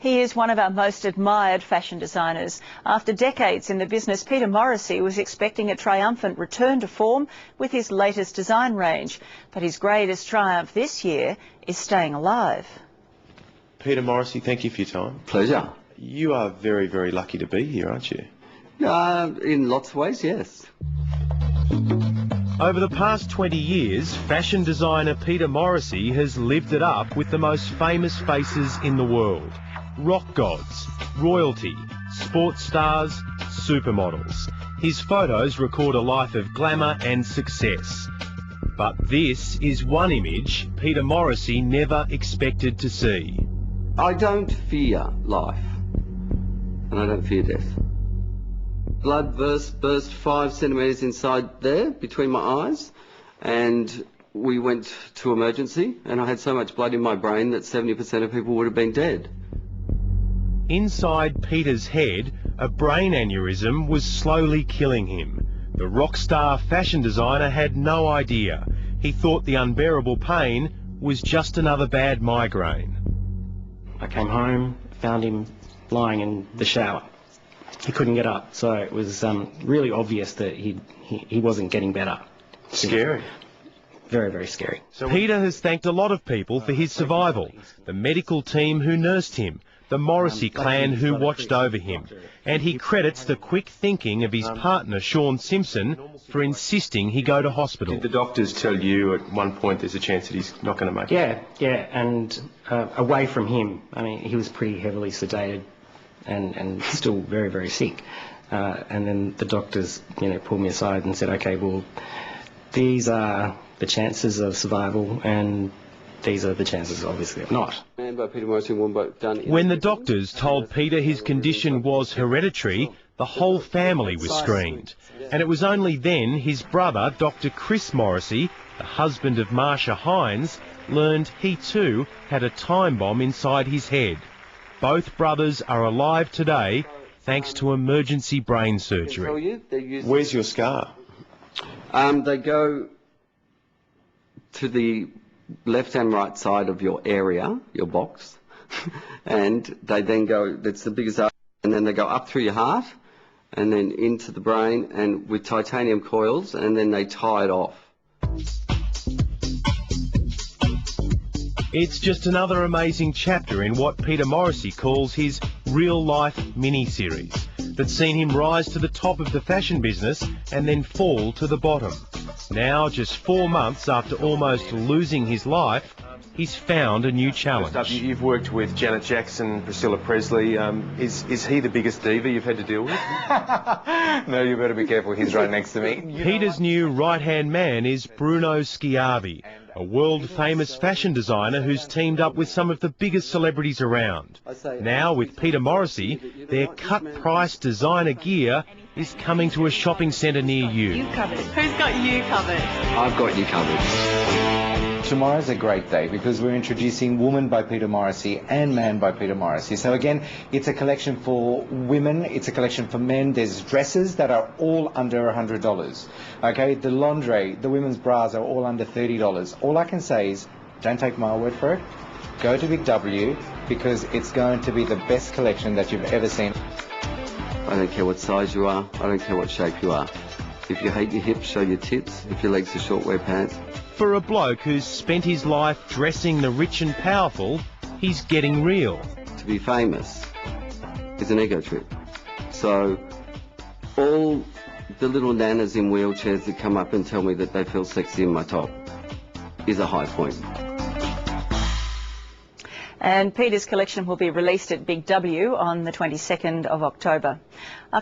He is one of our most admired fashion designers. After decades in the business, Peter Morrissey was expecting a triumphant return to form with his latest design range. But his greatest triumph this year is staying alive. Peter Morrissey, thank you for your time. Pleasure. You are very, very lucky to be here, aren't you? In lots of ways, yes. Over the past 20 years, fashion designer Peter Morrissey has lived it up with the most famous faces in the world. Rock gods, royalty, sports stars, supermodels. His photos record a life of glamour and success. But this is one image Peter Morrissey never expected to see. I don't fear life, and I don't fear death. Blood burst 5 centimetres inside there, between my eyes, and we went to emergency, and I had so much blood in my brain that 70% of people would have been dead. Inside Peter's head, a brain aneurysm was slowly killing him. The rock star fashion designer had no idea. He thought the unbearable pain was just another bad migraine. I came home, found him lying in the shower. He couldn't get up, so it was really obvious that he wasn't getting better. Scary. Very, very scary. Peter has thanked a lot of people for his survival. The medical team who nursed him, the Morrissey clan who watched over him, and he credits the quick thinking of his partner Sean Simpson for insisting he go to hospital. Did the doctors tell you at one point there's a chance that he's not going to make it? Yeah, and away from him, I mean, he was pretty heavily sedated and still very, very sick. And then the doctors, pulled me aside and said, okay, well, these are the chances of survival, and these are the chances, obviously, of not. When the doctors told Peter his condition was hereditary, the whole family was screened. And it was only then his brother, Dr. Chris Morrissey, the husband of Marsha Hines, learned he too had a time bomb inside his head. Both brothers are alive today thanks to emergency brain surgery. Where's your scar? They go to the left and right side of your area, your box, and they then go, that's the biggest, and then they go up through your heart and then into the brain, and with titanium coils, and then they tie it off. It's just another amazing chapter in what Peter Morrissey calls his real-life mini-series that's seen him rise to the top of the fashion business and then fall to the bottom. Now, just 4 months after almost losing his life, he's found a new challenge. You've worked with Janet Jackson, Priscilla Presley. Is he the biggest diva you've had to deal with? No, you better be careful. He's right next to me. Peter's new right-hand man is Bruno Schiavi, a world-famous fashion designer who's teamed up with some of the biggest celebrities around. Now, with Peter Morrissey, their cut-price designer gear is coming to a shopping centre near you. You covered. Who's got you covered? I've got you covered. Tomorrow's a great day because we're introducing Woman by Peter Morrissey and Man by Peter Morrissey. So again, it's a collection for women, it's a collection for men. There's dresses that are all under $100. Okay, the lingerie, the women's bras are all under $30. All I can say is, don't take my word for it. Go to Big W because it's going to be the best collection that you've ever seen. I don't care what size you are, I don't care what shape you are. If you hate your hips, show your tits. If your legs are short, wear pants. For a bloke who's spent his life dressing the rich and powerful, he's getting real. To be famous is an ego trip. So all the little nanas in wheelchairs that come up and tell me that they feel sexy in my top is a high point. And Peter's collection will be released at Big W on the 22nd of October. After